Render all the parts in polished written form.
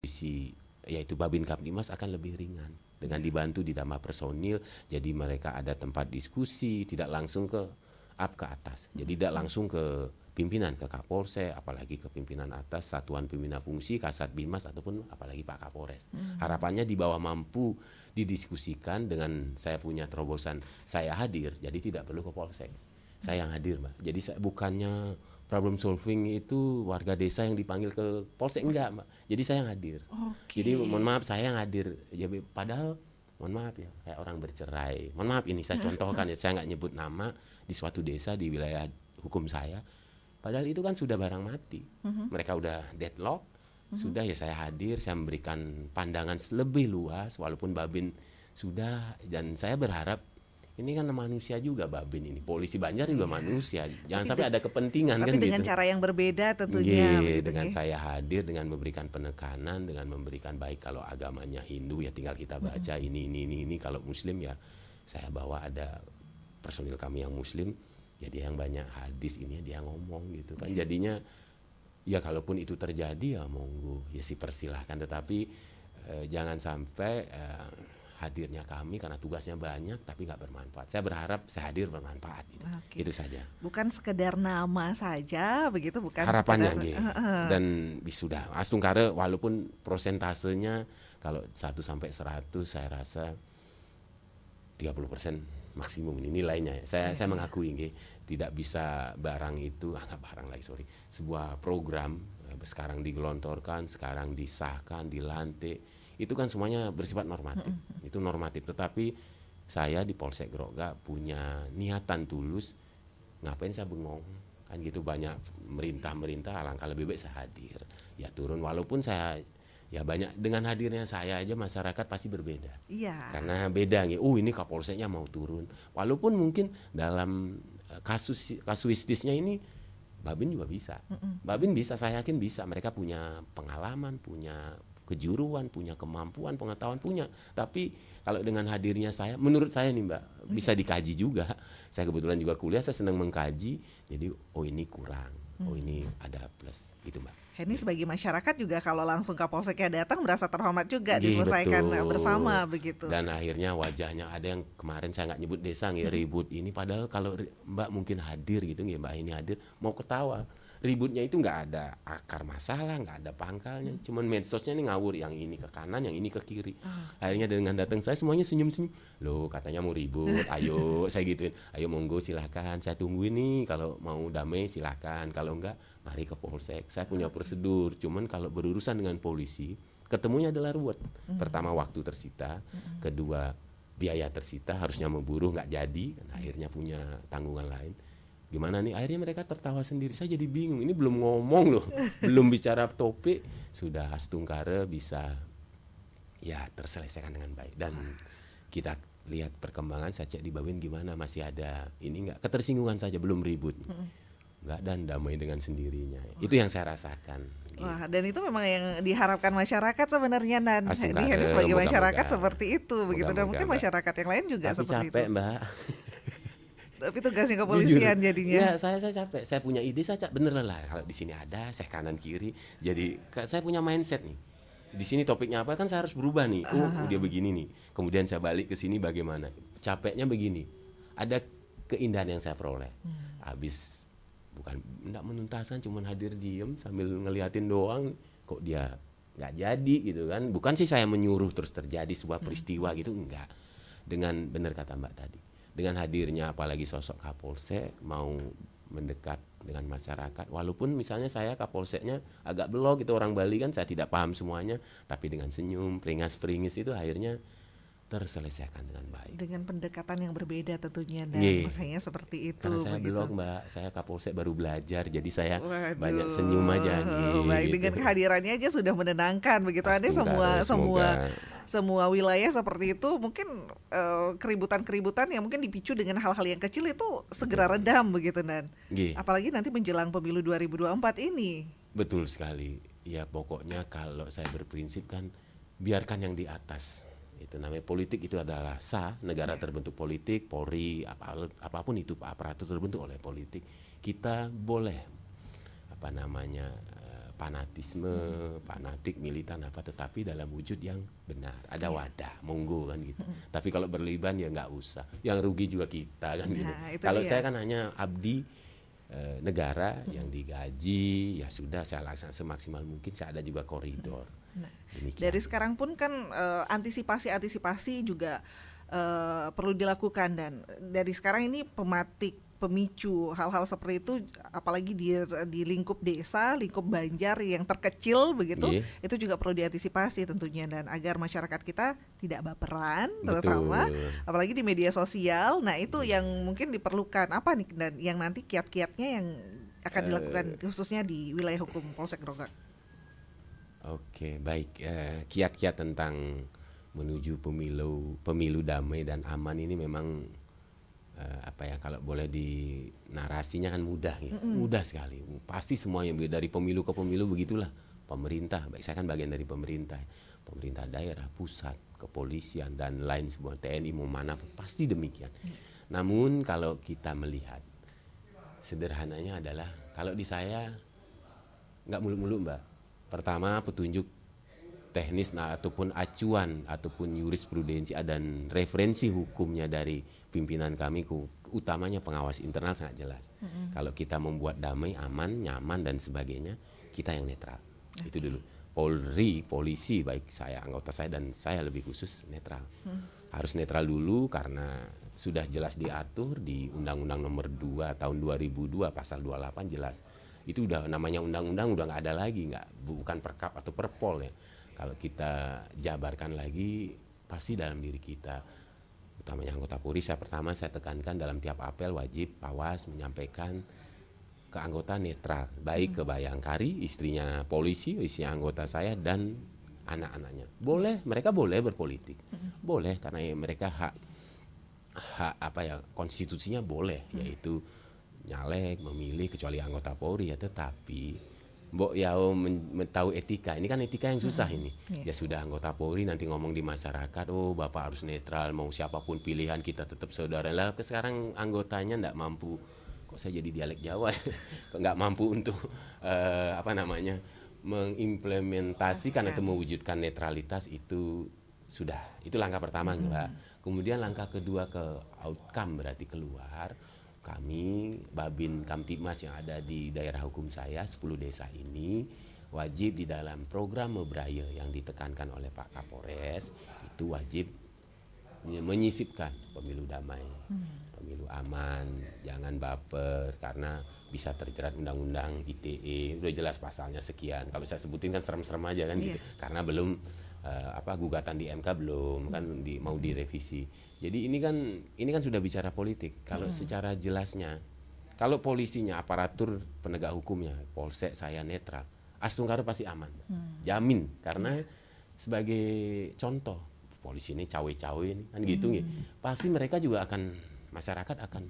divisi yaitu Babin Kaptimas akan lebih ringan dengan dibantu ditambah personil, jadi mereka ada tempat diskusi, tidak langsung ke atas, jadi tidak langsung ke pimpinan, ke Kapolsek, apalagi ke pimpinan atas, Satuan Pembina Fungsi, Kasat Binmas, ataupun apalagi Pak Kapolres. Harapannya di bawah mampu didiskusikan dengan saya punya terobosan, saya hadir, jadi tidak perlu ke Polsek. Saya yang hadir, Mbak. Jadi bukannya problem solving itu warga desa yang dipanggil ke Polsek, enggak, Mbak. Jadi saya yang hadir. Jadi mohon maaf saya yang hadir. Ya, padahal mohon maaf ya, kayak orang bercerai. Mohon maaf ini saya contohkan ya, saya nggak nyebut nama di suatu desa di wilayah hukum saya. Padahal itu kan sudah barang mati. Mereka udah deadlock, sudah ya saya hadir, saya memberikan pandangan lebih luas walaupun Babin sudah, dan saya berharap ini kan manusia juga Babin ini, polisi Banjar juga manusia, jangan sampai ada kepentingan tapi kan dengan gitu. cara yang berbeda tentunya. Dengan saya hadir, dengan memberikan penekanan, dengan memberikan baik kalau agamanya Hindu ya tinggal kita baca ini, kalau Muslim ya saya bawa ada personil kami yang Muslim, ya dia yang banyak hadis, ini dia ngomong gitu kan, jadinya ya kalaupun itu terjadi ya monggo ya sih persilahkan, tetapi jangan sampai hadirnya kami karena tugasnya banyak tapi nggak bermanfaat. Saya berharap saya hadir bermanfaat gitu. Itu saja. Bukan sekedar nama saja begitu, bukan harapannya sekedar, dan sudah Astungkare walaupun prosentasenya kalau 1 sampai 100 saya rasa 30% maksimum ini nilainya. Saya mengakui tidak bisa barang itu nggak barang lagi sebuah program sekarang digelontorkan, sekarang disahkan, dilantik, itu kan semuanya bersifat normatif. Itu normatif, tetapi saya di Polsek Grogak punya niatan tulus, ngapain saya bengong kan gitu, banyak merintah alangkah lebih baik saya hadir ya, turun walaupun saya ya banyak, dengan hadirnya saya aja masyarakat pasti berbeda. Iya. Karena beda ini Kapolseknya mau turun, walaupun mungkin dalam kasuistisnya ini Babin juga bisa. Babin bisa, saya yakin bisa. Mereka punya pengalaman, punya kejuruan, punya kemampuan, pengetahuan punya. Tapi kalau dengan hadirnya saya, menurut saya nih Mbak, bisa dikaji juga. Saya kebetulan juga kuliah, saya senang mengkaji. Jadi ini kurang, ini ada plus, gitu Mbak. Ini sebagai masyarakat juga kalau langsung Kapolseknya datang merasa terhormat juga, diselesaikan bersama begitu. Dan akhirnya wajahnya ada yang kemarin saya nggak nyebut desa ribut ini, padahal kalau Mbak mungkin hadir gitu Mbak ini hadir mau ketawa. Ributnya itu nggak ada akar masalah, nggak ada pangkalnya, cuman medsosnya ini ngawur, yang ini ke kanan, yang ini ke kiri. Akhirnya dengan datang saya semuanya senyum-senyum, loh katanya mau ribut, ayo saya gituin, ayo monggo silahkan, saya tunggu ini, kalau mau damai silahkan, kalau enggak mari ke Polsek, saya punya prosedur. Cuman kalau berurusan dengan polisi, ketemunya adalah ruwet. Pertama waktu tersita, kedua biaya tersita, harusnya memburu nggak jadi, kan akhirnya punya tanggungan lain. Gimana nih, akhirnya mereka tertawa sendiri, saya jadi bingung, ini belum ngomong loh, belum bicara topik, sudah Astungkare bisa ya terselesaikan dengan baik. Dan kita lihat perkembangan, saya cek di Babin gimana, masih ada ini enggak, ketersinggungan saja, belum ribut, enggak, dan damai dengan sendirinya. Itu yang saya rasakan. Wah, dan itu memang yang diharapkan masyarakat sebenarnya, dan Astungkare sebagai masyarakat seperti itu, begitu. Dan mungkin masyarakat yang lain juga tapi seperti capek, itu. Mbak. Tapi tugasnya kepolisian jadinya. Ya, saya capek. Saya punya ide, saya bener lah. Kalau di sini ada, saya kanan kiri. Jadi saya punya mindset nih. Di sini topiknya apa kan saya harus berubah nih. Dia begini nih. Kemudian saya balik ke sini bagaimana? Capeknya begini. Ada keindahan yang saya peroleh. Habis bukan enggak menuntaskan, cuman hadir diem sambil ngeliatin doang, kok dia nggak jadi gitu kan. Bukan sih saya menyuruh terus terjadi sebuah peristiwa gitu, enggak. Dengan benar kata Mbak tadi, dengan hadirnya apalagi sosok Kapolsek mau mendekat dengan masyarakat, walaupun misalnya saya Kapolseknya agak belok gitu, orang Bali kan saya tidak paham semuanya, tapi dengan senyum peringas-peringis itu akhirnya terselesaikan dengan baik. Dengan pendekatan yang berbeda tentunya, dan makanya seperti itu. Karena saya belum Mbak, saya Kapolsek baru belajar, jadi saya banyak senyum aja. Baik, dengan kehadirannya aja sudah menenangkan begitu. Ada semua wilayah seperti itu, mungkin keributan-keributan yang mungkin dipicu dengan hal-hal yang kecil itu segera redam begitu, dan apalagi nanti menjelang pemilu 2024 ini. Betul sekali. Ya pokoknya kalau saya berprinsip kan biarkan yang di atas. Itu namanya politik, itu adalah sah, negara terbentuk politik, Polri, apapun itu aparatur terbentuk oleh politik. Kita boleh fanatisme, fanatik, militan apa, tetapi dalam wujud yang benar. Ada wadah, monggo kan gitu. Tapi kalau berlebihan ya nggak usah. Yang rugi juga kita kan gitu. Nah, itu Kalau dia. saya kan hanya abdi negara yang digaji, ya sudah saya laksanakan semaksimal mungkin. Saya ada juga koridor. Nah, Demikian. dari sekarang pun kan antisipasi juga perlu dilakukan, dan dari sekarang ini pemicu hal-hal seperti itu, apalagi di lingkup desa, lingkup Banjar yang terkecil begitu, itu juga perlu diantisipasi tentunya, dan agar masyarakat kita tidak baperan, terutama apalagi di media sosial. Nah, itu yang mungkin diperlukan apa nih, dan yang nanti kiat-kiatnya yang akan dilakukan khususnya di wilayah hukum Polsek Grogak. Oke, baik. Kiat-kiat tentang menuju pemilu damai dan aman ini memang kalau boleh di narasinya kan mudah ya. Mudah sekali. Pasti semuanya dari pemilu ke pemilu begitulah. Pemerintah, baik saya kan bagian dari pemerintah daerah, pusat, kepolisian dan lain semua, TNI mau mana pasti demikian. Namun kalau kita melihat sederhananya adalah, kalau di saya nggak muluk-muluk Mbak. Pertama, petunjuk teknis ataupun acuan ataupun jurisprudensi dan referensi hukumnya dari pimpinan kami, utamanya pengawas internal sangat jelas. Kalau kita membuat damai, aman, nyaman dan sebagainya, kita yang netral. Itu dulu. Polri, polisi, baik saya, anggota saya dan saya lebih khusus netral. Harus netral dulu karena sudah jelas diatur di Undang-Undang Nomor 2 tahun 2002 pasal 28 jelas. Itu udah namanya undang-undang, udah nggak ada lagi, bukan perkap atau perpol ya. Kalau kita jabarkan lagi, pasti dalam diri kita, utamanya anggota Polri, saya tekankan dalam tiap apel wajib Pawas menyampaikan ke anggota netral, baik ke Bayangkari, istrinya polisi, istrinya anggota saya dan anak-anaknya. Mereka boleh berpolitik, boleh karena mereka hak konstitusinya boleh, yaitu nyalek, memilih, kecuali anggota Polri ya, tetapi Mbok ya tahu etika, ini kan etika yang susah ini. Ya sudah anggota Polri nanti ngomong di masyarakat, oh Bapak harus netral, mau siapapun pilihan kita tetap saudara. Lah sekarang anggotanya enggak mampu, kok saya jadi dialek Jawa, enggak mampu untuk mengimplementasikan atau mewujudkan netralitas, itu langkah pertama Mbak. Kemudian langkah kedua ke outcome, berarti keluar. Kami, Babin Kamtibmas yang ada di daerah hukum saya, 10 desa ini, wajib di dalam program Mebraille yang ditekankan oleh Pak Kapolres, itu wajib menyisipkan pemilu damai, pemilu aman, jangan baper, karena bisa terjerat undang-undang ITE, udah jelas pasalnya sekian. Kalau saya sebutin kan serem-serem aja kan gitu, karena belum gugatan di MK belum kan mau direvisi. Jadi ini kan sudah bicara politik. Kalau secara jelasnya, kalau polisinya, aparatur penegak hukumnya, Polsek saya netral, Astunggaro pasti aman, jamin. Karena sebagai contoh, polisi ini cawe-cawe ini kan gitu nih. Pasti mereka juga masyarakat akan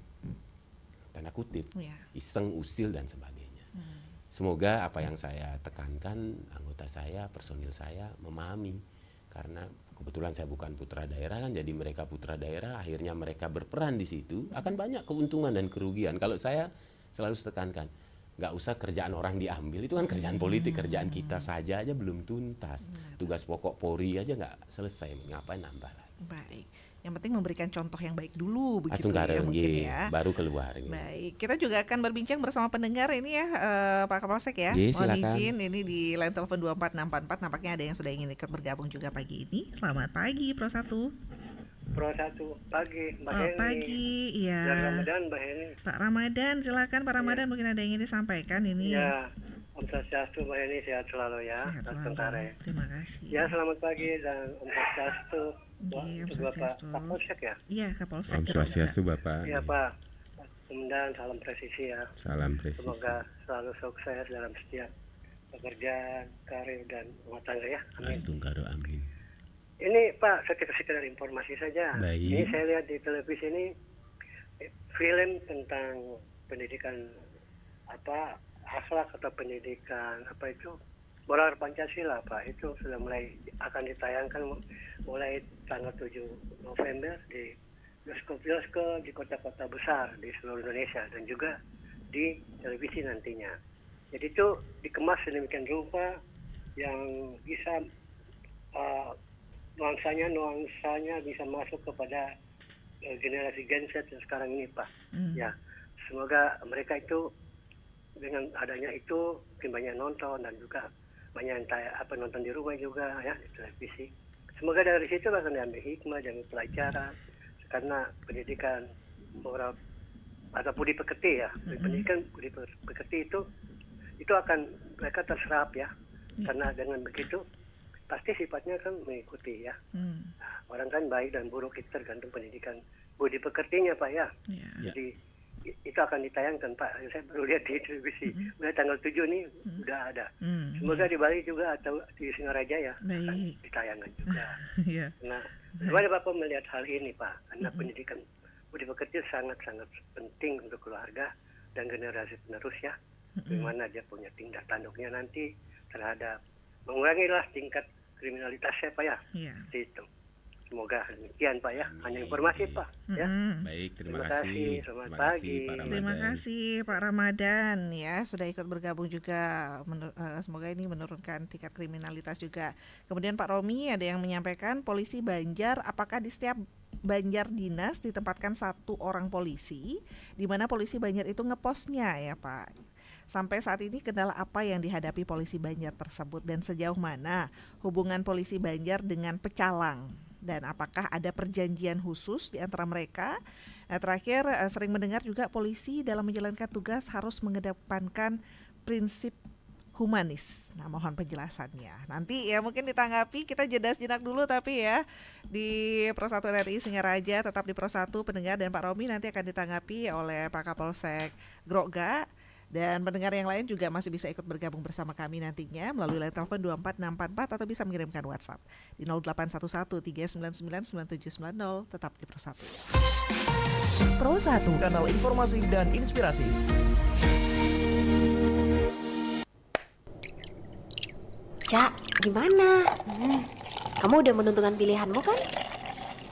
tanda kutip iseng, usil dan sebagainya. Semoga apa yang saya tekankan, anggota saya, personil saya memahami. Karena kebetulan saya bukan putra daerah kan, jadi mereka putra daerah, akhirnya mereka berperan di situ, akan banyak keuntungan dan kerugian. Kalau saya selalu tekankan, nggak usah kerjaan orang diambil, itu kan kerjaan politik, kerjaan kita saja belum tuntas. Tugas pokok Polri aja nggak selesai, ngapain nambah lagi. Baik. Yang penting memberikan contoh yang baik dulu begitu Astunggaro, ya mungkin ya. Baru keluar. Baik, kita juga akan berbincang bersama pendengar ini ya, Pak Kapolsek ya. Mohon izin ini di line telepon 24644, nampaknya ada yang sudah ingin ikut bergabung juga pagi ini. Selamat pagi Pro 1. Pro 1 pagi Mbak Heni. Pagi, iya. Ramadan Mbak Heni. Pak Ramadan, silakan Pak Ramadan, mungkin ada yang ingin disampaikan ini. Ya, Om Swastiastu Mbak Heni, sehat selalu ya. Sehat selalu. Terima kasih. Ya, selamat pagi dan Om Swastiastu. Om Swastiastu. Bapak Kapolsek ya? Iya, Kapolsek. Om Swastiastu Bapak. Iya Pak. Kemudian salam presisi ya. Salam presisi. Semoga selalu sukses dalam setiap pekerjaan, karir dan rumah tangga ya. Astunggaro, amin. Ini Pak, sekedar informasi saja. Baik. Ini saya lihat di televisi ini film tentang pendidikan akhlak atau pendidikan moral Pancasila Pak, itu sudah mulai akan ditayangkan mulai tanggal 7 November di bioskop di kota-kota besar di seluruh Indonesia dan juga di televisi nantinya. Jadi itu dikemas sedemikian rupa yang bisa nuansanya bisa masuk kepada generasi Gen Z yang sekarang ini, Pak. Ya, semoga mereka itu dengan adanya itu banyak nonton dan juga banyak nonton di rumah juga ya, di televisi. Semoga dari situ akan diambil hikmah dan pelajaran, karena pendidikan moral atau budi pekerti ya, pendidikan budi pekerti itu akan mereka terserap ya, karena dengan begitu pasti sifatnya kan mengikuti ya. Nah, orang kan baik dan buruk itu tergantung pendidikan budi pekertinya, Pak ya. Jadi itu akan ditayangkan, Pak. Saya baru lihat di televisi. Mulai tanggal 7 nih udah ada. Semoga di Bali juga atau di Singaraja ya akan ditayangkan juga. Nah, bagaimana Bapak melihat hal ini, Pak? Karena pendidikan budi pekerti sangat-sangat penting untuk keluarga dan generasi penerus ya. Bagaimana dia punya tindak tanduknya nanti terhadap mengurangilah tingkat kriminalitasnya, Pak ya. Seperti itu. Semoga demikian, Pak ya. Hanya informasi, Pak. Ya. Baik, terima kasih. Selamat pagi. Terima kasih Pak Ramadan ya sudah ikut bergabung juga. Semoga ini menurunkan tingkat kriminalitas juga. Kemudian Pak Romi ada yang menyampaikan polisi Banjar, apakah di setiap Banjar dinas ditempatkan 1 orang polisi, di mana polisi Banjar itu ngeposnya ya Pak. Sampai saat ini kendala apa yang dihadapi polisi Banjar tersebut dan sejauh mana hubungan polisi Banjar dengan pecalang, dan apakah ada perjanjian khusus di antara mereka? Nah, terakhir sering mendengar juga polisi dalam menjalankan tugas harus mengedepankan prinsip humanis. Nah, mohon penjelasannya. Nanti ya mungkin ditanggapi, kita jeda sejenak dulu tapi ya di Pro 1 RRI Singaraja, tetap di Pro 1 pendengar, dan Pak Romi nanti akan ditanggapi oleh Pak Kapolsek Grogga. Dan pendengar yang lain juga masih bisa ikut bergabung bersama kami nantinya melalui line telepon 24644 atau bisa mengirimkan WhatsApp di 0811 399 9790. Tetap di Pro 1. Pro 1, kanal informasi dan inspirasi. Cak, gimana? Kamu udah menentukan pilihanmu kan?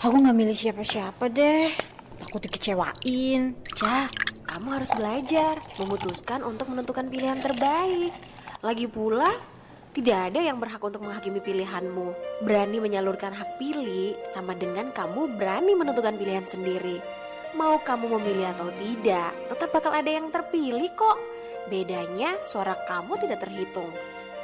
Aku gak milih siapa-siapa deh, takut dikecewain. Cak, kamu harus belajar memutuskan untuk menentukan pilihan terbaik. Lagi pula, tidak ada yang berhak untuk menghakimi pilihanmu. Berani menyalurkan hak pilih sama dengan kamu berani menentukan pilihan sendiri. Mau kamu memilih atau tidak, tetap bakal ada yang terpilih kok. Bedanya suara kamu tidak terhitung.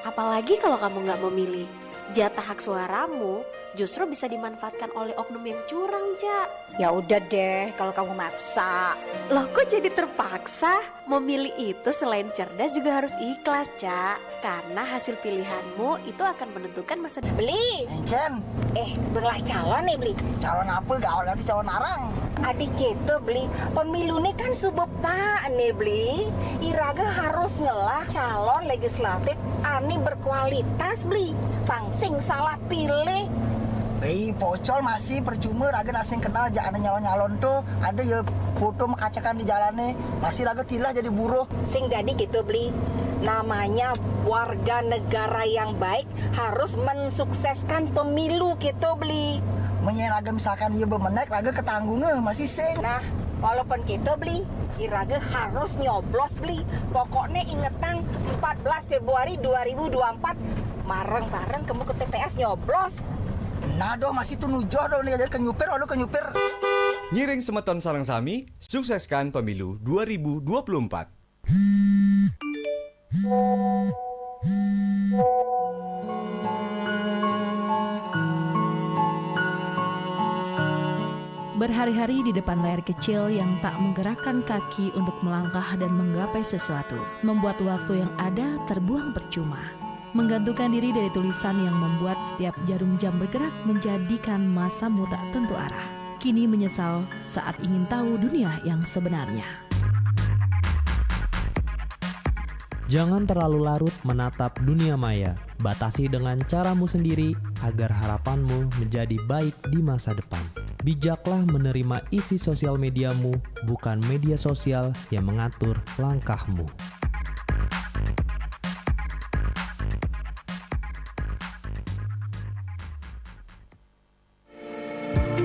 Apalagi kalau kamu gak memilih, jatah hak suaramu justru bisa dimanfaatkan oleh oknum yang curang, Cak. Ya udah deh kalau kamu maksa. Loh, kok jadi terpaksa? Memilih itu selain cerdas juga harus ikhlas, Cak. Karena hasil pilihanmu itu akan menentukan masa depan. Beli Ken, belah calon nih beli. calon apa gaul nanti calon arang. Adik gitu beli. Pemilu nih kan subepa nih beli. Iraga harus ngelah calon legislatif ani berkualitas beli. Pangsing salah pilih. Pocol masih percuma raga asing kenal jangan nyalon-nyalon tuh. Ada ya foto mengkacakan di jalannya. Masih raga tilah jadi buruh. Sing jadi gitu beli. Namanya warga negara yang baik harus mensukseskan pemilu gitu beli. Raga misalkan dia bemenek raga ketanggungan masih sing. Nah, walaupun gitu beli, Iraga harus nyoblos beli. Pokoknya ingetan 14 Februari 2024 bareng-bareng kamu ke TPS nyoblos. Nah doh masih tuh nujoh doh nih jadi kenyupir lalu kenyupir. Ngiring semeton sareng sami, sukseskan pemilu 2024. Berhari-hari di depan layar kecil yang tak menggerakkan kaki untuk melangkah dan menggapai sesuatu, membuat waktu yang ada terbuang percuma. Menggantungkan diri dari tulisan yang membuat setiap jarum jam bergerak menjadikan masamu tak tentu arah. Kini menyesal saat ingin tahu dunia yang sebenarnya. Jangan terlalu larut menatap dunia maya. Batasi dengan caramu sendiri agar harapanmu menjadi baik di masa depan. Bijaklah menerima isi sosial mediamu, bukan media sosial yang mengatur langkahmu.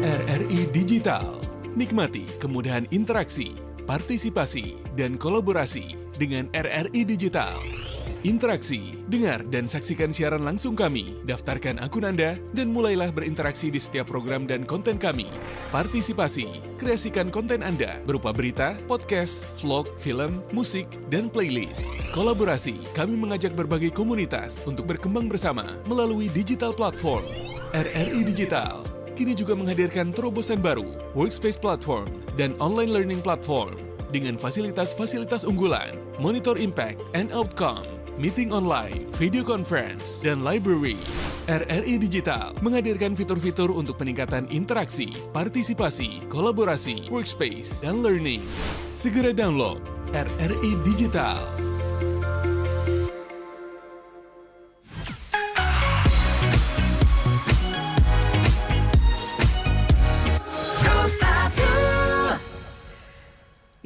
RRI Digital. Nikmati kemudahan interaksi, partisipasi, dan kolaborasi dengan RRI Digital. Interaksi, dengar dan saksikan siaran langsung kami. Daftarkan akun Anda dan mulailah berinteraksi di setiap program dan konten kami. Partisipasi, kreasikan konten Anda berupa berita, podcast, vlog, film, musik, dan playlist. Kolaborasi, kami mengajak berbagai komunitas untuk berkembang bersama melalui digital platform. RRI Digital kini juga menghadirkan terobosan baru, workspace platform, dan online learning platform dengan fasilitas-fasilitas unggulan, monitor impact and outcome, meeting online, video conference, dan library. RRI Digital menghadirkan fitur-fitur untuk peningkatan interaksi, partisipasi, kolaborasi, workspace, dan learning. Segera download RRI Digital.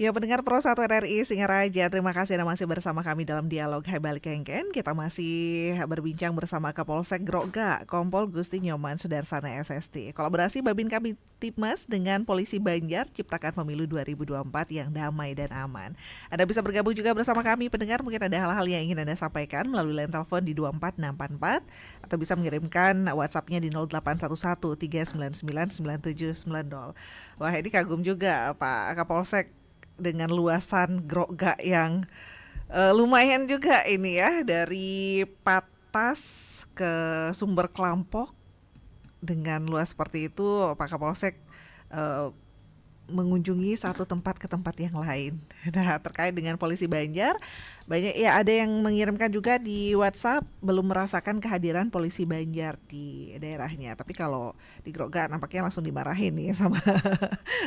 Ya, pendengar Pro 1 RRI Singaraja, terima kasih Anda masih bersama kami dalam dialog Hai Balik Kengken. Kita masih berbincang bersama Kapolsek Grogga, Kompol Gusti Nyoman Sudarsana SST. Kolaborasi Babin Kamtibmas dengan Polisi Banjar ciptakan pemilu 2024 yang damai dan aman. Anda bisa bergabung juga bersama kami pendengar, mungkin ada hal-hal yang ingin Anda sampaikan melalui line telepon di 24644 atau bisa mengirimkan WhatsApp-nya di 0811 399 9790. Wah, ini kagum juga Pak Kapolsek dengan luasan Grogga yang lumayan juga ini ya, dari Patas ke Sumber Klampok dengan luas seperti itu. Pak Kapolsek mengunjungi satu tempat ke tempat yang lain. Nah, terkait dengan Polisi Banjar, banyak ya, ada yang mengirimkan juga di WhatsApp belum merasakan kehadiran Polisi Banjar di daerahnya. Tapi kalau di Grogga nampaknya langsung dimarahin nih sama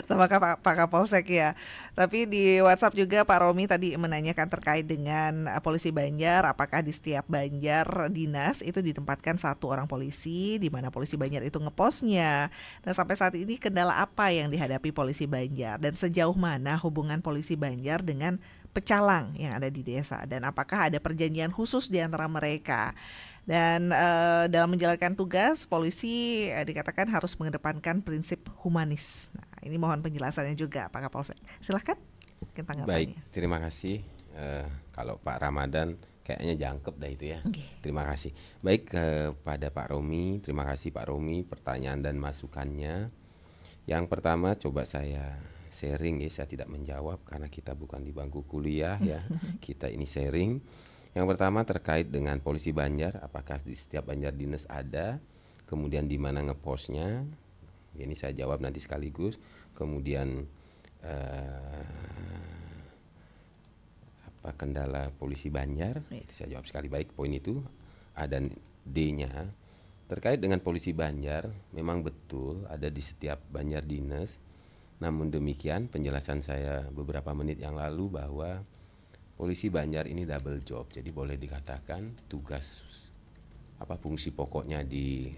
Pak Kapolsek ya. Tapi di WhatsApp juga Pak Romi tadi menanyakan terkait dengan Polisi Banjar, apakah di setiap Banjar dinas itu ditempatkan satu orang polisi, di mana Polisi Banjar itu ngeposnya. Dan sampai saat ini kendala apa yang dihadapi Polisi Banjar dan sejauh mana hubungan Polisi Banjar dengan pecalang yang ada di desa, dan apakah ada perjanjian khusus di antara mereka. Dan dalam menjalankan tugas, polisi dikatakan harus mengedepankan prinsip humanis. Nah, ini mohon penjelasannya juga Pak Kapolsek. Silahkan mungkin tanggapannya. Baik, terima kasih. Kalau Pak Ramadan kayaknya jangkep dah itu ya. Okay. Terima kasih. Baik, kepada Pak Romi, terima kasih Pak Romi pertanyaan dan masukannya. Yang pertama coba saya sharing ya, saya tidak menjawab karena kita bukan di bangku kuliah ya. Kita ini sharing. Yang pertama terkait dengan Polisi Banjar, apakah di setiap Banjar dinas ada, kemudian di mana ngeposnya. Ini saya jawab nanti sekaligus. Kemudian apa kendala Polisi Banjar? Itu saya jawab sekali. Baik, poin itu A dan D-nya. Terkait dengan Polisi Banjar, memang betul ada di setiap Banjar dinas. Namun demikian penjelasan saya beberapa menit yang lalu bahwa Polisi Banjar ini double job. Jadi boleh dikatakan tugas fungsi pokoknya di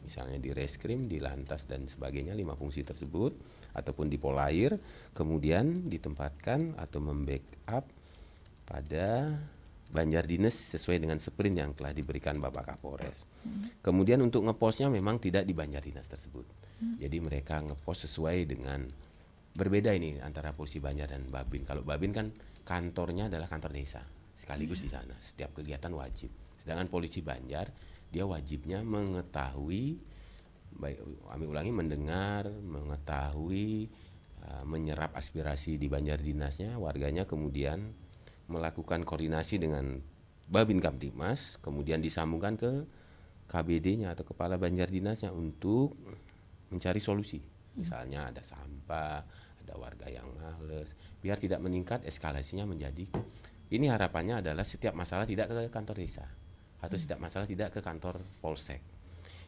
misalnya di reskrim, di lantas dan sebagainya, 5 fungsi tersebut ataupun di Polair, kemudian ditempatkan atau membackup pada Banjar dinas sesuai dengan sprint yang telah diberikan Bapak Kapolres. Kemudian untuk ngeposnya memang tidak di Banjar dinas tersebut. Jadi mereka ngepos sesuai dengan, berbeda ini antara Polisi Banjar dan Babin. Kalau Babin kan kantornya adalah kantor desa, sekaligus di sana. Setiap kegiatan wajib. Sedangkan Polisi Banjar, dia wajibnya mengetahui, mendengar, mengetahui, menyerap aspirasi di Banjar dinasnya, warganya, kemudian melakukan koordinasi dengan Babin Kamtibmas, kemudian disambungkan ke KBD-nya atau Kepala Banjar Dinasnya untuk mencari solusi. Misalnya ada sampah, ada warga yang males, biar tidak meningkat eskalasinya menjadi. Ini harapannya adalah setiap masalah tidak ke kantor desa atau setiap masalah tidak ke kantor polsek.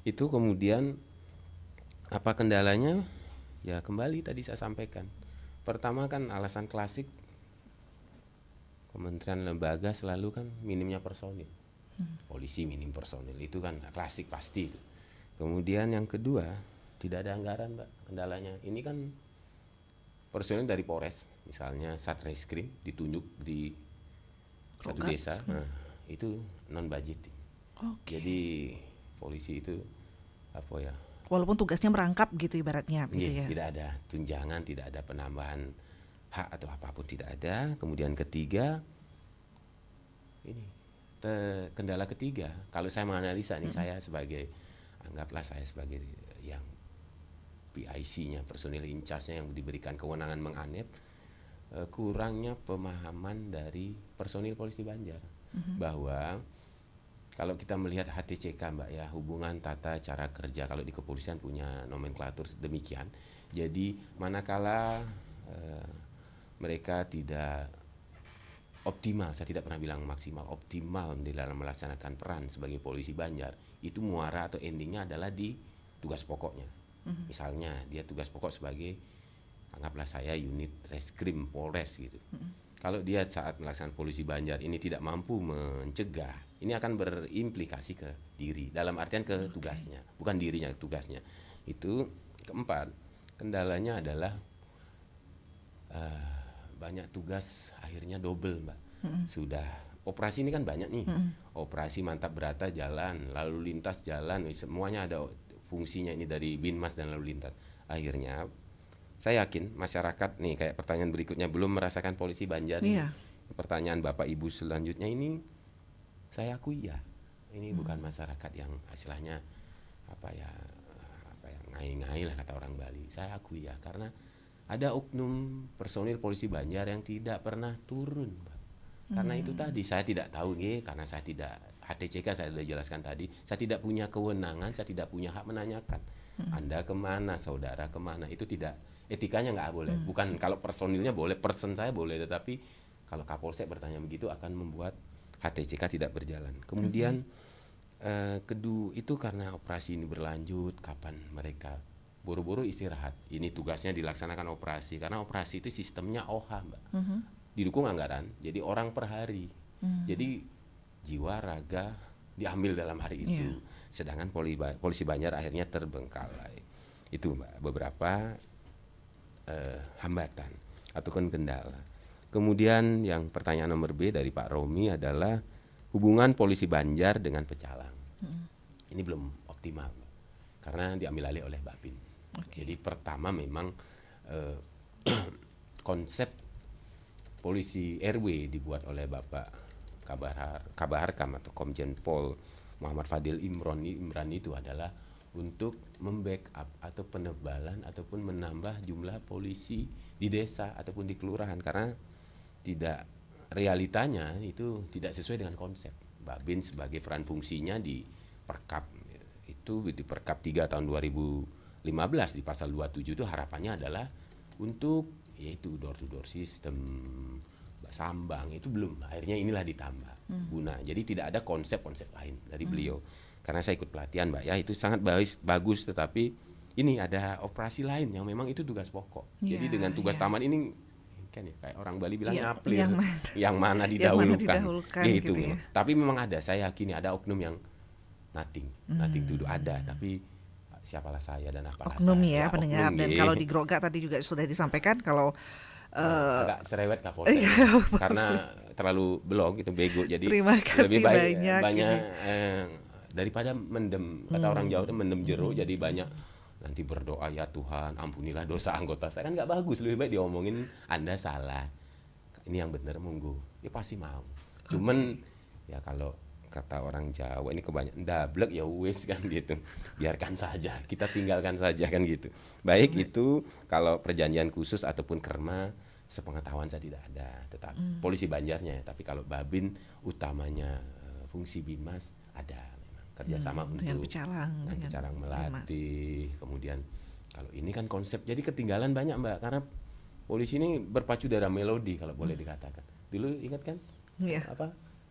Itu kemudian apa kendalanya? Ya kembali tadi saya sampaikan. Pertama kan alasan klasik kementerian lembaga selalu kan minimnya personil. Polisi minim personil, itu kan klasik pasti itu. Kemudian yang kedua, tidak ada anggaran, Mbak, kendalanya. Ini kan personil dari Polres, misalnya Satreskrim ditunjuk di satu desa, itu non budgeting. Jadi polisi itu apa ya? Walaupun tugasnya merangkap gitu ibaratnya, gitu ya. Tidak ada tunjangan, tidak ada penambahan hak atau apapun, tidak ada. Kemudian ketiga, ini kendala ketiga, kalau saya menganalisa nih, anggaplah saya sebagai yang PIC-nya, personil in charge-nya yang diberikan kewenangan menganep, kurangnya pemahaman dari personil polisi Banjar bahwa kalau kita melihat HTCK Mbak ya, hubungan tata cara kerja, kalau di kepolisian punya nomenklatur demikian. Jadi manakala mereka tidak optimal, saya tidak pernah bilang maksimal, optimal di dalam melaksanakan peran sebagai polisi Banjar, itu muara atau endingnya adalah di tugas pokoknya. Misalnya dia tugas pokok sebagai, anggaplah saya unit reskrim Polres gitu. Kalau dia saat melaksanakan polisi Banjar ini tidak mampu mencegah, ini akan berimplikasi ke diri, dalam artian ke tugasnya, bukan dirinya, tugasnya. Itu keempat, kendalanya adalah banyak tugas akhirnya double Mbak. Sudah operasi ini kan banyak nih, operasi mantap berata jalan, lalu lintas jalan, semuanya ada fungsinya ini dari Binmas dan lalu lintas. Akhirnya saya yakin masyarakat nih, kayak pertanyaan berikutnya, belum merasakan polisi Banjar. Pertanyaan Bapak Ibu selanjutnya ini, saya akui ya, ini bukan masyarakat yang istilahnya apa ya ngai-ngai lah kata orang Bali. Saya akui ya, karena ada oknum personil polisi Banjar yang tidak pernah turun, Pak. Karena itu tadi saya tidak tahu karena saya tidak HTCK, saya sudah jelaskan tadi, saya tidak punya kewenangan, saya tidak punya hak menanyakan. Anda kemana, saudara kemana, itu tidak, etikanya nggak boleh. Bukan kalau personilnya boleh, person saya boleh, tetapi kalau Kapolsek bertanya begitu akan membuat HTCK tidak berjalan. Kemudian kedua itu karena operasi ini berlanjut, kapan mereka buru-buru istirahat. Ini tugasnya dilaksanakan operasi, karena operasi itu sistemnya OH Mbak. Didukung anggaran, jadi orang per hari. Jadi jiwa raga diambil dalam hari itu. Sedangkan polisi Banjar akhirnya terbengkalai. Itu Mbak, beberapa hambatan ataupun kendala. Kemudian yang pertanyaan nomor B dari Pak Romi adalah hubungan polisi Banjar dengan Pecalang. Ini belum optimal Mbak, karena diambil alih oleh Babin. Jadi pertama memang konsep polisi RW dibuat oleh Bapak Kabaharkam atau Komjen Pol Muhammad Fadil Imran itu adalah untuk membackup atau penebalan ataupun menambah jumlah polisi di desa ataupun di kelurahan, karena tidak, realitanya itu tidak sesuai dengan konsep. Babin sebagai peran fungsinya di Perkap itu, di Perkap 3 tahun 2015 di pasal 27 itu harapannya adalah untuk yaitu door to door system, sambang, itu belum, akhirnya inilah ditambah guna. Jadi tidak ada konsep-konsep lain dari beliau. Karena saya ikut pelatihan Mbak ya, itu sangat bagus, tetapi ini ada operasi lain yang memang itu tugas pokok. Jadi dengan tugas taman ini kan ya, kayak orang Bali bilang nyaplir, yang mana didahulukan, gitu ya. Tapi memang ada, saya yakini ada oknum yang nothing to do, ada, tapi siapalah saya dan apalah oknum saya. Ya pendengar, dan kalau di Groga tadi juga sudah disampaikan kalau agak cerewet Kapolsek karena terlalu blog itu bego, jadi lebih baik banyak daripada mendem, kata orang Jawa itu mendem jero, jadi banyak nanti berdoa ya Tuhan ampunilah dosa anggota saya, kan nggak bagus. Lebih baik diomongin Anda salah, ini yang benar monggo, ya pasti mau. Cuman ya kalau kata orang Jawa ini kebanyakan dablek ya wis kan gitu, biarkan saja, kita tinggalkan saja kan gitu. Baik, itu kalau perjanjian khusus ataupun kerma sepengetahuan saya tidak ada, tetapi polisi Banjarnya. Tapi kalau Babin utamanya fungsi Binmas ada memang kerjasama untuk dengan Pecalang melatih. Kemudian kalau ini kan konsep, jadi ketinggalan banyak Mbak, karena polisi ini berpacu darah melodi kalau boleh dikatakan. Dulu ingat kan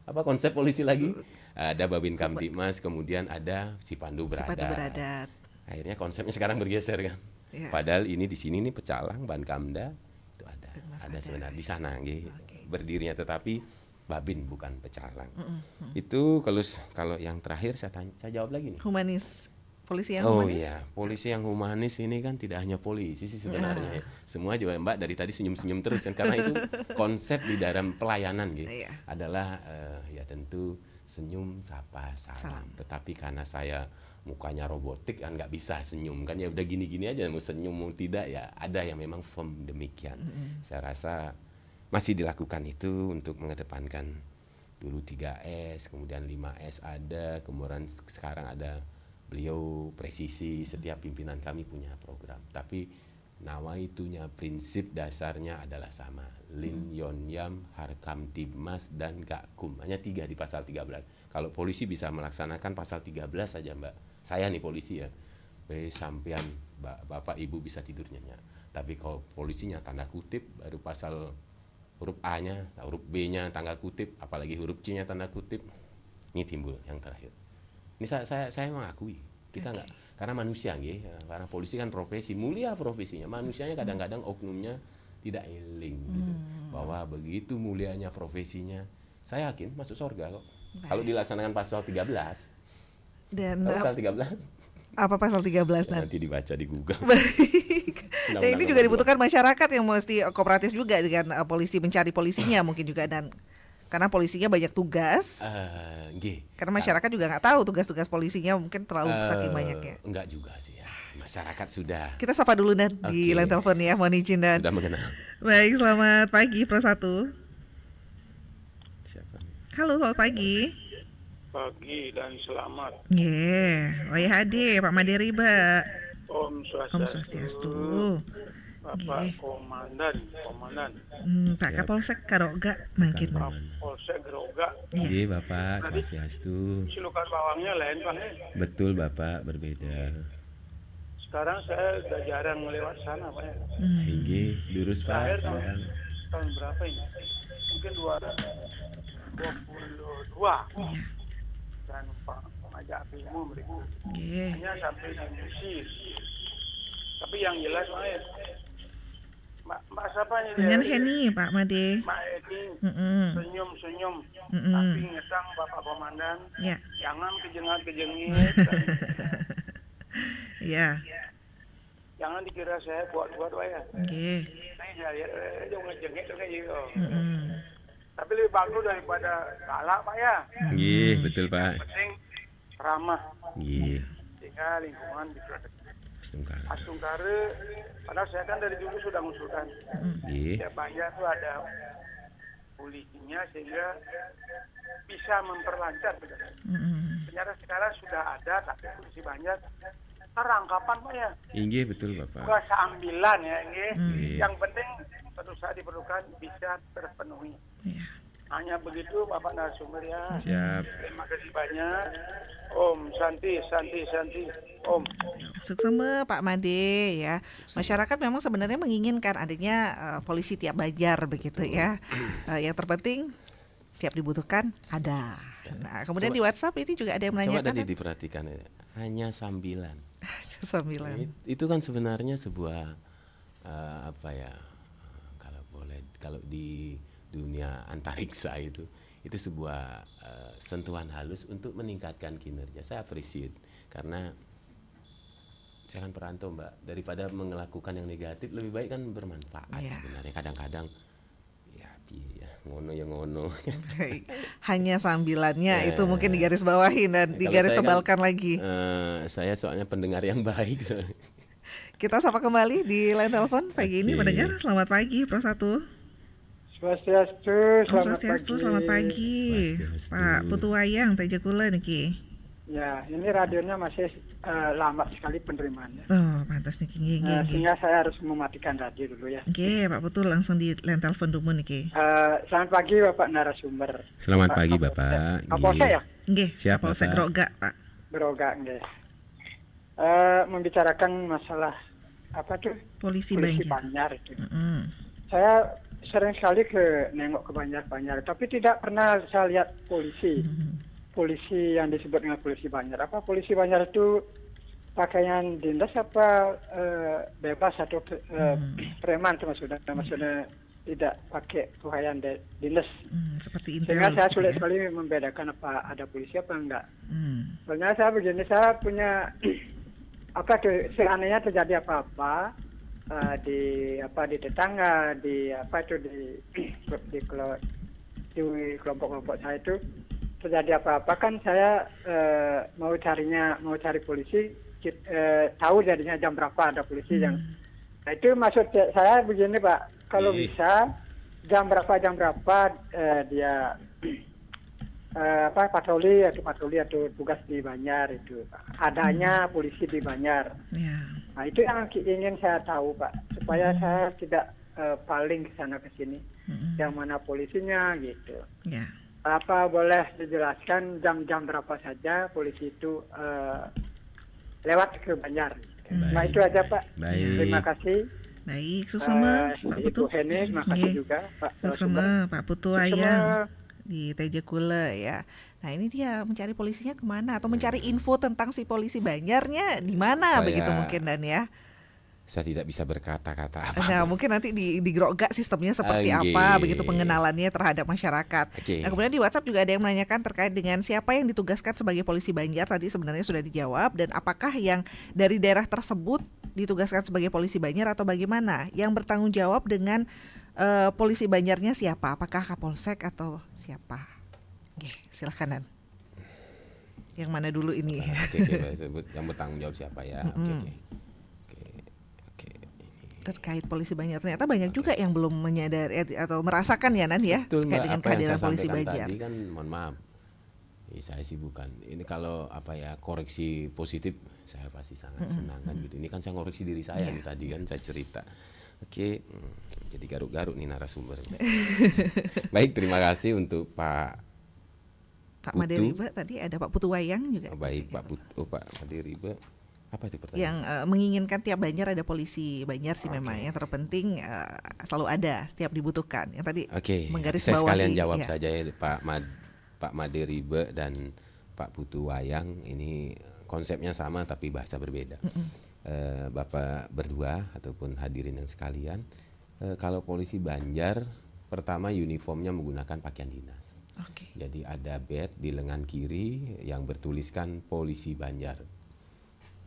apa konsep polisi lagi? Ada Babin Kamtibmas, kemudian ada Cipandu Beradat. Akhirnya konsepnya sekarang bergeser kan. Padahal ini di sini nih Pecalang, Bankamda itu ada sebenarnya di sana berdirinya, tetapi Babin bukan Pecalang. Itu kalau yang terakhir saya jawab lagi nih. Humanis. Polisi yang humanis. Oh iya, polisi yang humanis ini kan tidak hanya polisi sih sebenarnya. Semua juga Mbak dari tadi senyum-senyum terus kan, karena itu konsep di dalam pelayanan gitu. Adalah ya tentu senyum, sapa, salam. Tetapi karena saya mukanya robotik kan nggak bisa senyum kan, ya udah gini-gini aja, mau senyum mau tidak ya ada yang memang firm demikian. Saya rasa masih dilakukan itu untuk mengedepankan dulu 3S, kemudian 5S ada, kemudian sekarang ada beliau presisi, setiap pimpinan kami punya program. Tapi nawaitunya, prinsip dasarnya adalah sama. Lin Yon Yam, Harkam Tibmas, dan Gakum. Hanya 3 di pasal 13. Kalau polisi bisa melaksanakan pasal 13 saja Mbak. Saya nih polisi ya. Sampean Bapak Ibu bisa tidur nyenyak. Tapi kalau polisinya tanda kutip, baru pasal huruf A-nya, huruf B-nya tanda kutip, apalagi huruf C-nya tanda kutip, ini timbul yang terakhir. Ini saya mengakui, kita enggak, karena manusia karena polisi kan profesi, mulia profesinya, manusianya kadang-kadang oknumnya tidak eling gitu. Bahwa begitu mulianya profesinya, saya yakin masuk surga kok. Kalau dilaksanakan pasal 13. Dan pasal 13. Apa pasal 13 nanti dibaca di Google. Dan ini juga dibutuhkan masyarakat yang mesti kooperatif juga dengan polisi, mencari polisinya mungkin juga, dan karena polisinya banyak tugas. Karena masyarakat juga nggak tahu tugas-tugas polisinya, mungkin terlalu saking banyaknya. Enggak juga sih ya. Masyarakat sudah. Kita sapa dulu di line telepon ya, mohon izin dan. Sudah mengenal. Baik, selamat pagi Pro 1. Siapa? Halo, selamat pagi. Pagi dan selamat. WHD Pak Maderiba. Om Swastiastu. Bapak Komandan. Pak Kapolsek Karoga mungkin. Kapolsek Karoga. Bapak Swastiastu. Silukan bawangnya lain Pak. Betul Bapak, berbeda. Sekarang saya udah jarang melewat sana Pak. Lurus Pak. Tahun berapa ini? Mungkin 2022. Dan pengajak ilmu mereka hanya sampai di Musis. Tapi yang jelas Mbak siapa ini? Dengan Heni Pak Made. Mbak Heni senyum-senyum tapi ngetang Bapak Komandan. Jangan kejengat-kejengit. Jangan dikira saya buat-buat ya. Saya jangan ngejengit kayak gitu. Tapi lebih bagus daripada galak Pak ya. Betul Pak. Yang penting ramah. Sehingga lingkungan diproteksi. Astungkare, padahal saya kan dari dulu sudah mengusulkan. Ya banyak tuh ada polisinya sehingga bisa memperlancar. Ternyata sekarang sudah ada, tapi polisi banyak. Rangkapan Pak ya. Betul Bapak. Kuasa ambilan ya. Yang penting tentu saja diperlukan bisa terpenuhi. Hanya begitu Bapak narasumber ya. Siap. Terima kasih banyak. Om Santi. Om. Suksema Pak Made ya. Masyarakat memang sebenarnya menginginkan adanya polisi tiap Banjar begitu ya. Yang terpenting tiap dibutuhkan ada. Nah, kemudian di WhatsApp ini juga ada yang menanyakan. Coba tadi diperhatikan hanya sambilan. Itu kan sebenarnya sebuah kalau di dunia antariksa itu sebuah sentuhan halus untuk meningkatkan kinerja. Saya appreciate karena saya kan perantau Mbak, daripada melakukan yang negatif lebih baik kan bermanfaat sebenarnya. Kadang-kadang ngono. Hanya sambilannya itu mungkin digaris bawahin dan digaris tebalkan lagi. Saya soalnya pendengar yang baik. Kita sapa kembali di line telepon pagi ini pendengar. Selamat pagi Pro 1. Swastiastu, selamat pagi. Pak Putu Wayang Tejakula niki. Ya, ini radionya masih lambat sekali penerimaannya. Oh, pantas niki. Sehingga saya harus mematikan radio dulu ya. Pak Putu langsung di line telepon dulu niki. Selamat pagi Bapak narasumber. Selamat pagi Bapak. Kapolsek ya? Siap Kapolsek Groga Pak. Groga nggih. Membicarakan masalah apa tuh? Polisi Banjar itu. Saya sering sekali nengok ke Banjar, tapi tidak pernah saya lihat polisi yang disebut dengan polisi Banjar. Apa polisi Banjar itu pakaian dinas apa bebas atau preman maksudnya tidak pakai pakaian dinas. Seperti intel. Sehingga saya sulit sekali membedakan apa ada polisi apa enggak. Soalnya saya begini, saya punya seandainya terjadi apa-apa di tetangga, di kelompok-kelompok saya itu terjadi apa-apa kan saya mau cari polisi, tahu jadinya jam berapa ada polisi yang. Nah itu maksud saya begini Pak, kalau bisa jam berapa dia patroli atau tugas di Banjar itu, adanya polisi di Banjar. Nah itu yang ingin saya tahu Pak, supaya saya tidak paling ke sana ke sini, yang mana polisinya gitu. Apa boleh dijelaskan jam-jam berapa saja polisi itu lewat ke Banjar? Nah itu aja Pak. Terima kasih. Baik, susama Pak Putu. Ibu Heni, terima kasih juga Pak. Susama Pak Putu Ayang di Tejakula ya. Nah ini dia mencari polisinya kemana atau mencari info tentang si polisi Banjarnya di mana begitu mungkin Dan ya. Saya tidak bisa berkata-kata apa. Nah mungkin nanti di Grogak sistemnya seperti apa begitu pengenalannya terhadap masyarakat. Nah kemudian di WhatsApp juga ada yang menanyakan terkait dengan siapa yang ditugaskan sebagai polisi Banjar, tadi sebenarnya sudah dijawab, dan apakah yang dari daerah tersebut ditugaskan sebagai polisi Banjar atau bagaimana? Yang bertanggung jawab dengan polisi Banjarnya siapa? Apakah Kapolsek atau siapa? Oke, silahkan Dan. Yang mana dulu ini? Yang bertanggung jawab siapa ya? Terkait polisi Banjar, ternyata banyak juga yang belum menyadari atau merasakan ya Nan ya. Betul, terkait dengan kehadiran polisi Banjar. Tadi kan mohon maaf, saya sih bukan. Ini kalau koreksi positif saya pasti sangat senang kan gitu. Ini kan saya ngoreksi diri saya nih, tadi kan saya cerita. Jadi garuk-garuk nih narasumber. Baik, terima kasih untuk Pak Maderibe, tadi ada Pak Putu Wayang juga. Baik, Pak Maderibe. Apa itu pertanyaan? Yang menginginkan tiap Banjar ada polisi Banjar sih memang yang terpenting selalu ada, setiap dibutuhkan. Yang tadi menggaris saya bawahi. Sekalian jawab saja ya Pak Maderibe dan Pak Putu Wayang, ini konsepnya sama tapi bahasa berbeda. Bapak berdua ataupun hadirin yang sekalian, kalau polisi Banjar pertama uniformnya menggunakan pakaian dinas. Jadi ada badge di lengan kiri yang bertuliskan polisi Banjar.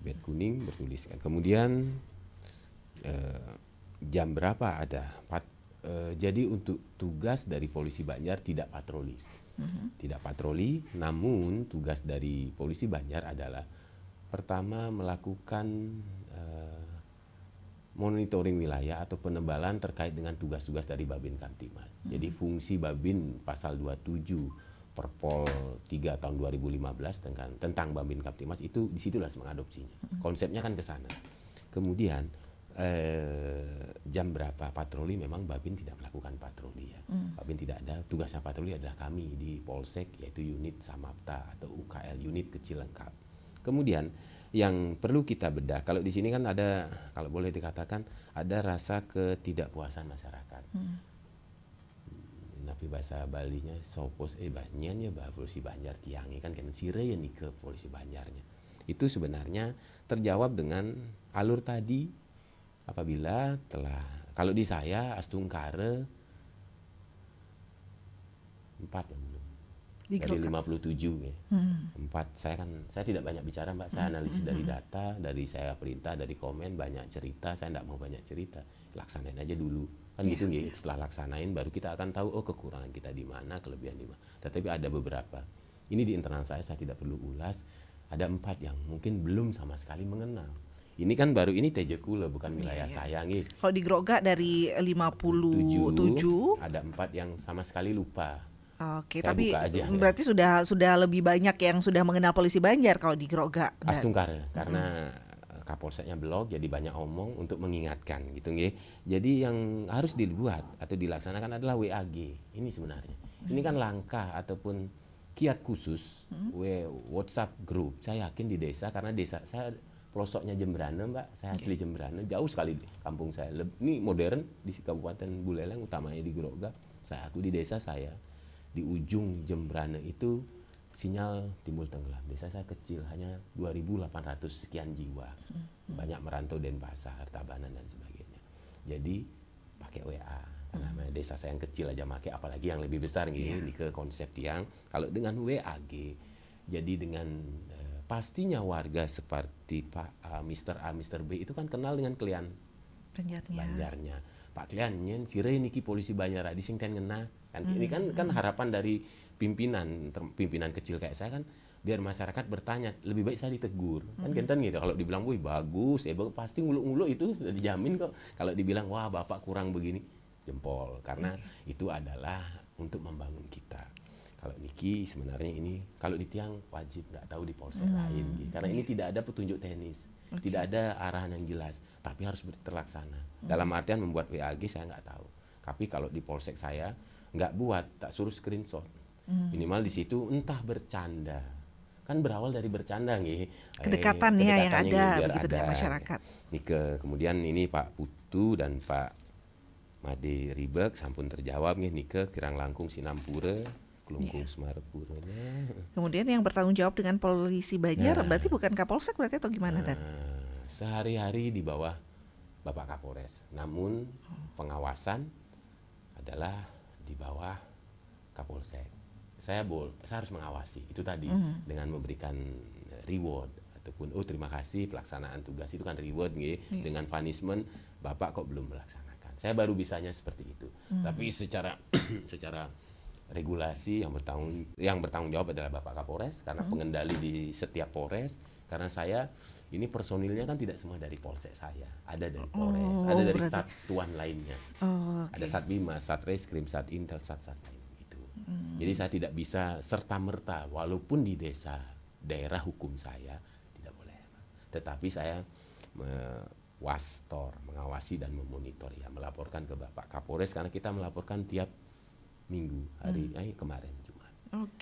Badge kuning bertuliskan. Kemudian jam berapa ada? Jadi untuk tugas dari polisi Banjar tidak patroli. Tidak patroli, namun tugas dari polisi Banjar adalah pertama melakukan monitoring wilayah atau penebalan terkait dengan tugas-tugas dari Babin Kamtimas. Jadi fungsi Babin pasal 27 Perpol 3 tahun 2015 tentang Babin Kamtimas itu disitulah mengadopsinya. Konsepnya kan ke sana. Kemudian jam berapa patroli, memang Babin tidak melakukan patroli ya. Babin tidak ada, tugasnya patroli adalah kami di Polsek, yaitu unit Samapta atau UKL, unit kecil lengkap. Kemudian yang perlu kita bedah, kalau di sini kan ada, kalau boleh dikatakan ada rasa ketidakpuasan masyarakat. Tapi bahasa Balinya sopos banyak ya polisi Banjar tiangi kan sire ya nih ke polisi Banjarnya. Itu sebenarnya terjawab dengan alur tadi apabila telah, kalau di saya Astungkare 4 ya belum. Dari 57 ya. 4 saya tidak banyak bicara Mbak, saya analisis dari data, dari saya perintah, dari komen, banyak cerita, saya tidak mau banyak cerita. Laksanain aja dulu. Kan gitu nggih, setelah laksanain baru kita akan tahu kekurangan kita di mana, kelebihan di mana. Tetapi ada beberapa. Ini di internal saya tidak perlu ulas. Ada 4 yang mungkin belum sama sekali mengenal. Ini kan baru ini Tejakula, bukan wilayah saya nggih. Kalau di Grogak dari 57 ada 4 yang sama sekali lupa. Oke, tapi berarti sudah lebih banyak yang sudah mengenal polisi Banjar kalau di Grogak. Astungkare, karena Kapolseknya blog, jadi banyak omong untuk mengingatkan gitu nggih. Jadi yang harus dibuat atau dilaksanakan adalah WAG. Ini sebenarnya. Ini kan langkah ataupun kiat khusus WhatsApp group. Saya yakin di desa, karena desa saya pelosoknya Jembrane Mbak. Saya asli Jembrane, jauh sekali kampung saya. Ini modern di Kabupaten Buleleng, utamanya di Grogak. Aku di desa saya di ujung Jembrane itu sinyal timbul tenggelam. Desa saya kecil, hanya 2.800 sekian jiwa. Banyak merantau Denpasar, Tabanan dan sebagainya. Jadi pakai WA. Karena desa saya yang kecil aja pakai, apalagi yang lebih besar ini ke konsep tiang. Kalau dengan WAG, jadi dengan pastinya warga seperti Pak A, Mr. A, Mr. B itu kan kenal dengan klien Banjarnya. Pak kliennya sire niki polisi Banjar di sing ten ngena. Kan ini kan harapan dari pimpinan kecil kayak saya kan, biar masyarakat bertanya, lebih baik saya ditegur. Kan genten gitu, kalau dibilang wih bagus, pasti nguluk-nguluk itu sudah dijamin kok. Kalau dibilang wah Bapak kurang begini, jempol, karena itu adalah untuk membangun kita. Kalau Niki sebenarnya ini kalau di tiang wajib nggak tahu di polsek lain gitu. Karena ini tidak ada petunjuk teknis, tidak ada arahan yang jelas, tapi harus terlaksana. Dalam artian membuat WAG saya nggak tahu, tapi kalau di polsek saya nggak buat, tak suruh screenshot. Minimal di situ entah bercanda, kan berawal dari bercanda nih. Kedekatannya yang ada begitu dengan masyarakat. Kemudian ini Pak Putu dan Pak Made Ribek sampun terjawab nih Nike Kirang Langkung Sinampura Kelungkung Semarapuranya. Kemudian yang bertanggung jawab dengan polisi Banjar berarti bukan Kapolsek berarti atau gimana Dan? Sehari-hari di bawah Bapak Kapolres, namun pengawasan adalah di bawah Kapolsek. Saya harus mengawasi itu tadi dengan memberikan reward ataupun terima kasih pelaksanaan tugas itu kan reward dengan punishment Bapak kok belum melaksanakan. Saya baru bisanya seperti itu. Tapi secara regulasi yang bertanggung jawab adalah Bapak Kapolres karena pengendali di setiap polres. Karena saya ini personilnya kan tidak semua dari polsek saya, ada dari polres, ada dari satuan lainnya, ada Satbimas, Satreskrim, Satintel, Satlain itu. Jadi saya tidak bisa serta merta walaupun di daerah hukum saya tidak boleh, tetapi saya mengawasi dan memonitor ya, melaporkan ke Bapak Kapolres karena kita melaporkan tiap minggu kemarin Jumat.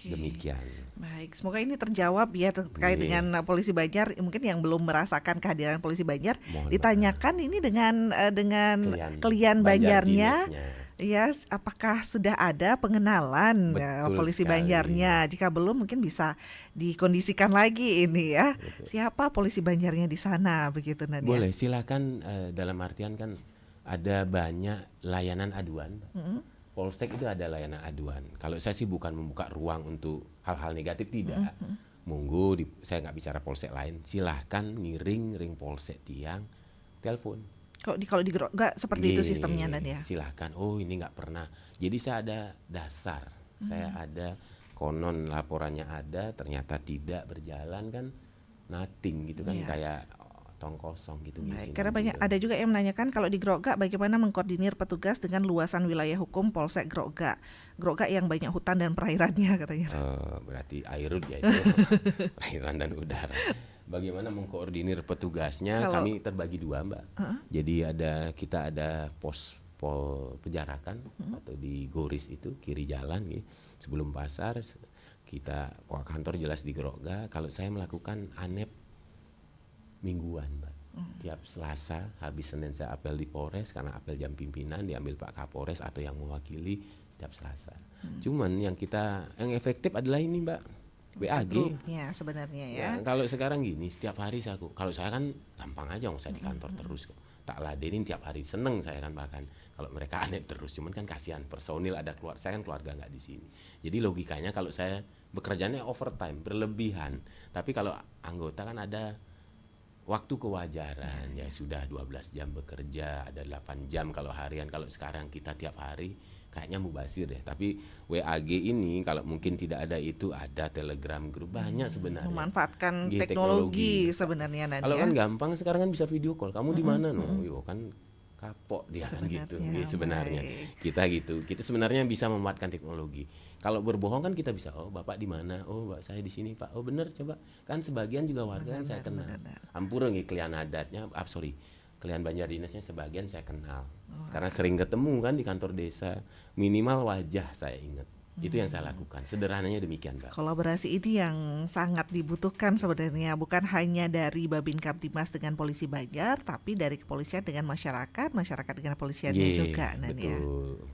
Demikian. Baik, semoga ini terjawab ya terkait dengan polisi Banjar. Mungkin yang belum merasakan kehadiran polisi Banjar ditanyakan ini dengan klien Banjarnya. Ya, apakah sudah ada pengenalan polisi Banjarnya? Jika belum mungkin bisa dikondisikan lagi ini ya. Siapa polisi Banjarnya di sana begitu Nadia? Boleh, silakan dalam artian kan ada banyak layanan aduan. Polsek itu ada layanan aduan. Kalau saya sih bukan membuka ruang untuk hal-hal negatif, tidak. Monggo, saya nggak bicara polsek lain. Silahkan ring polsek tiang, telepon. Kalau di nggak seperti itu sistemnya Dan ya. Silahkan. Oh ini nggak pernah. Jadi saya ada dasar. Saya ada konon laporannya ada, ternyata tidak berjalan kan, nothing gitu kan kayak tong kosong gitu. Baik, karena ada juga yang menanyakan kalau di Grogak bagaimana mengkoordinir petugas dengan luasan wilayah hukum Polsek Grogak yang banyak hutan dan perairannya katanya. Berarti airud ya itu. Perairan dan udara. Bagaimana mengkoordinir petugasnya? Kami terbagi dua Mbak. Jadi kita ada pos penjarakan atau di Goris itu kiri jalan gitu. Sebelum pasar kita kantor jelas di Grogak. Kalau saya melakukan ANEP mingguan Mbak. Tiap Selasa habis Senin saya apel di Polres karena apel jam pimpinan diambil Pak Kapolres atau yang mewakili setiap Selasa. Cuman yang efektif adalah ini Mbak, WAG. Ya sebenarnya ya. Kalau sekarang gini setiap hari kalau saya kan gampang aja saya di kantor terus kok. Tak ladenin tiap hari, seneng saya kan bahkan kalau mereka aneh terus. Cuman kan kasihan personil ada saya kan keluarga nggak di sini. Jadi logikanya kalau saya bekerjanya overtime berlebihan. Tapi kalau anggota kan ada waktu kewajaran ya sudah 12 jam bekerja, ada 8 jam kalau harian. Kalau sekarang kita tiap hari kayaknya mubazir deh. Tapi WAG ini kalau mungkin tidak ada itu ada Telegram grup banyak sebenarnya. Memanfaatkan teknologi sebenarnya Nadia. Kalau kan gampang sekarang kan bisa video call. Kamu di mana yo kan kapok dia kan gitu. Sebenarnya kita gitu. Kita sebenarnya bisa memanfaatkan teknologi. Kalau berbohong kan kita bisa, Bapak di mana? Mbak saya di sini Pak. Benar coba. Kan sebagian juga warga kan saya kenal. Ampura klien adatnya, klien Banjar Dinasnya sebagian saya kenal. Karena sering ketemu kan di kantor desa. Minimal wajah saya ingat. Itu yang saya lakukan. Sederhananya demikian Pak. Kolaborasi ini yang sangat dibutuhkan sebenarnya, bukan hanya dari Babin Kaptimas dengan polisi Banjar, tapi dari kepolisian dengan masyarakat dengan kepolisiannya juga. Betul.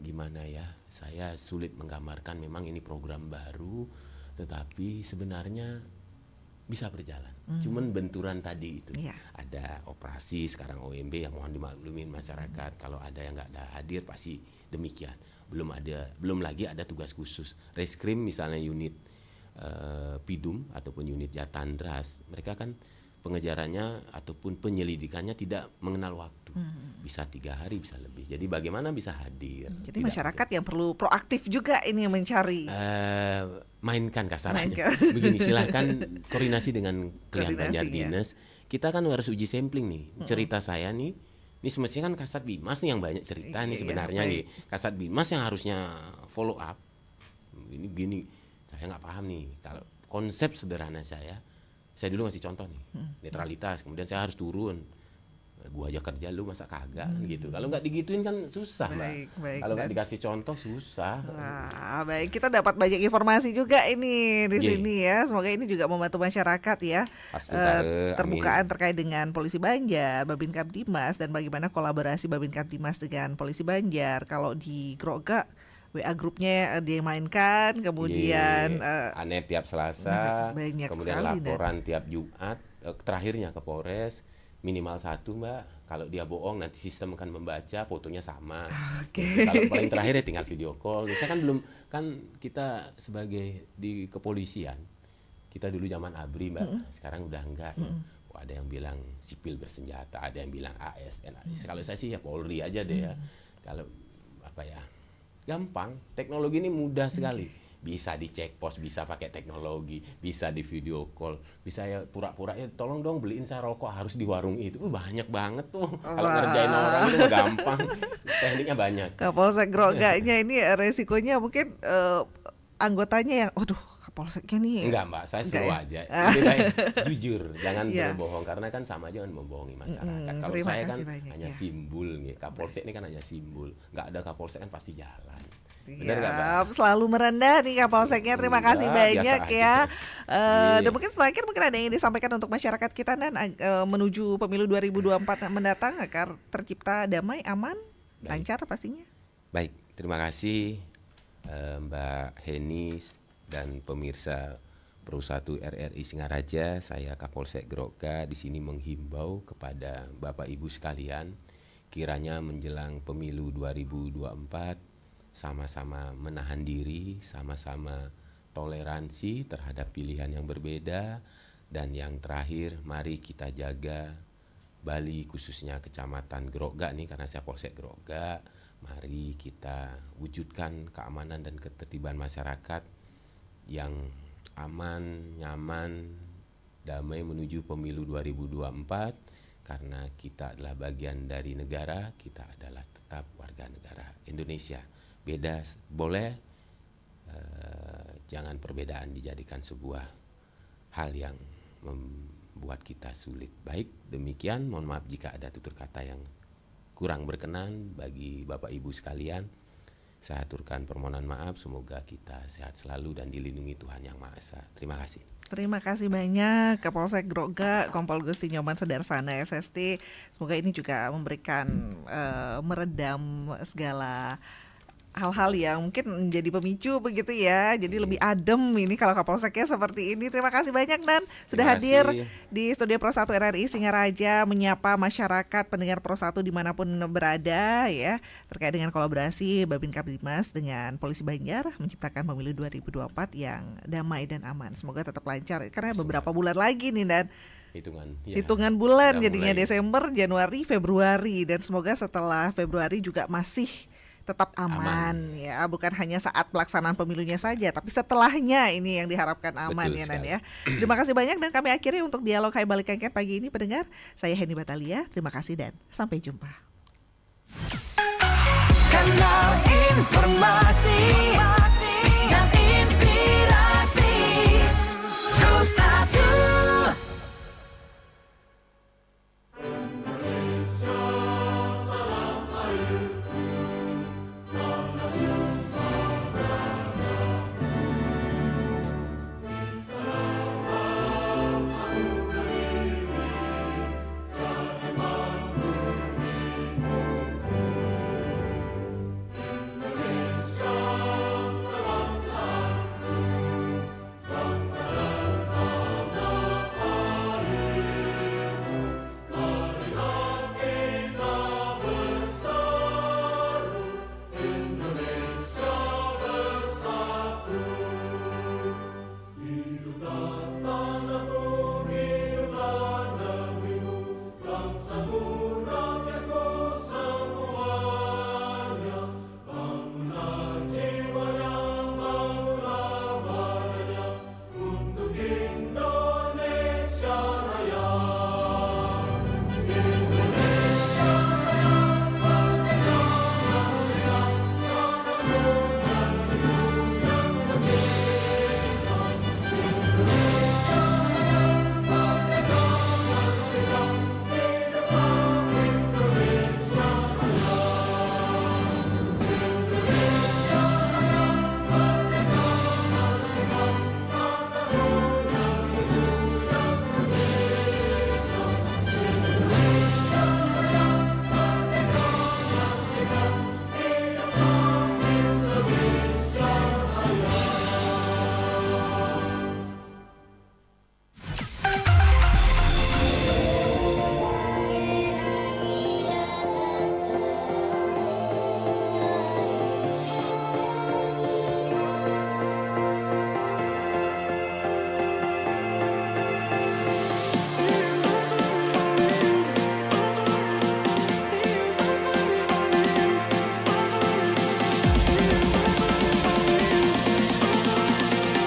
Gimana ya, saya sulit menggambarkan, memang ini program baru tetapi sebenarnya bisa berjalan. Cuman benturan tadi itu ada operasi sekarang OMB yang mohon dimaklumin masyarakat. Kalau ada yang nggak hadir pasti demikian. Belum lagi ada tugas khusus Reskrim misalnya unit Pidum ataupun unit Jatandras, mereka kan pengejarannya ataupun penyelidikannya tidak mengenal waktu. Bisa 3 hari, bisa lebih. Jadi bagaimana bisa hadir? Jadi masyarakat yang perlu proaktif juga ini mencari. Mainkan kasarnya. Begini, silahkan koordinasi dengan klien Banjar Dinas. Kita kan harus uji sampling nih. Cerita saya nih, ini semestinya kan Kasat Bimas nih yang banyak cerita nih sebenarnya nih. Kasat Bimas yang harusnya follow up. ini begini. Saya nggak paham nih. Kalau konsep sederhana saya dulu ngasih contoh nih, netralitas. Kemudian saya harus turun. Gua aja kerja, lu masa kagak gitu. Kalau nggak digituin kan susah, Mbak. Kalau nggak dikasih contoh susah. Wah, baik, kita dapat banyak informasi juga ini di sini ya. Semoga ini juga membantu masyarakat ya. Terbukaan terkait dengan Polisi Banjar, Babin Kamtimas, dan bagaimana kolaborasi Babin Kamtimas dengan Polisi Banjar. Kalau di Grogak, WA grupnya dia mainkan, kemudian aneh tiap Selasa, banyak kemudian sekali, laporan tiap Jumat, terakhirnya ke Polres. Minimal 1, Mbak. Kalau dia bohong nanti sistem akan membaca, fotonya sama. Kalau paling terakhir ya tinggal video call. Saya kan kita sebagai di kepolisian, kita dulu zaman ABRI, Mbak. Sekarang udah enggak. Ada yang bilang sipil bersenjata, ada yang bilang ASN. Kalau saya sih ya Polri aja deh ya. Kalau gampang. Teknologi ini mudah sekali. Bisa dicek pos, bisa pakai teknologi, bisa di video call, bisa ya pura-pura ya tolong dong beliin saya rokok harus di warung itu. Banyak banget tuh. Kalau ngerjain orang itu gampang. Tekniknya banyak. Kapolsek Grogaknya ini resikonya mungkin anggotanya yang Kapolseknya nih. Enggak, Mbak, saya slow aja. Lebih baik jujur, jangan berbohong karena kan sama aja kan membohongi masyarakat. Kalau saya kan hanya simbol nih. Kapolsek ini kan hanya simbol. Enggak ada Kapolsek kan pasti jalan. Siap, selalu merendah nih Kapolseknya. Terima kasih banyak ya. Dan mungkin terakhir ada yang disampaikan untuk masyarakat kita dan menuju pemilu 2024 mendatang agar tercipta damai, aman, lancar pastinya. Baik, terima kasih Mbak Henis dan pemirsa Pro 1 RRI Singaraja. Saya Kapolsek Grogak di sini menghimbau kepada Bapak Ibu sekalian, kiranya menjelang pemilu 2024 sama-sama menahan diri, sama-sama toleransi terhadap pilihan yang berbeda, dan yang terakhir mari kita jaga Bali khususnya Kecamatan Grogak nih, karena saya Polsek Grogak. Mari kita wujudkan keamanan dan ketertiban masyarakat yang aman, nyaman, damai menuju pemilu 2024, karena kita adalah bagian dari negara, kita adalah tetap warga negara Indonesia. Beda boleh, jangan perbedaan dijadikan sebuah hal yang membuat kita sulit. Baik, demikian, mohon maaf jika ada tutur kata yang kurang berkenan bagi Bapak Ibu sekalian. Saya aturkan permohonan maaf, semoga kita sehat selalu dan dilindungi Tuhan Yang Maha Esa. Terima kasih. Terima kasih banyak Kapolsek Grogak, Kompol Gusti Nyoman Sudarsana SST. Semoga ini juga memberikan meredam segala hal-hal yang mungkin menjadi pemicu begitu ya. Jadi lebih adem ini kalau Kapolseknya seperti ini. Terima kasih banyak dan sudah hadir di Studio Pro 1 RRI Singaraja menyapa masyarakat pendengar Pro 1 dimanapun berada ya, terkait dengan kolaborasi Babin Kamtimas dengan Polisi Banjar menciptakan pemilu 2024 yang damai dan aman. Semoga tetap lancar karena beberapa bulan lagi nih dan hitungan bulan jadinya Desember, Januari, Februari, dan semoga setelah Februari juga masih tetap aman ya, bukan hanya saat pelaksanaan pemilunya saja, tapi setelahnya ini yang diharapkan aman. Betul ya Nan ya. Terima kasih banyak dan kami akhiri untuk dialog Hai Balik Kengken pagi ini pendengar. Saya Henny Batalia, terima kasih dan sampai jumpa. Kanal Informasi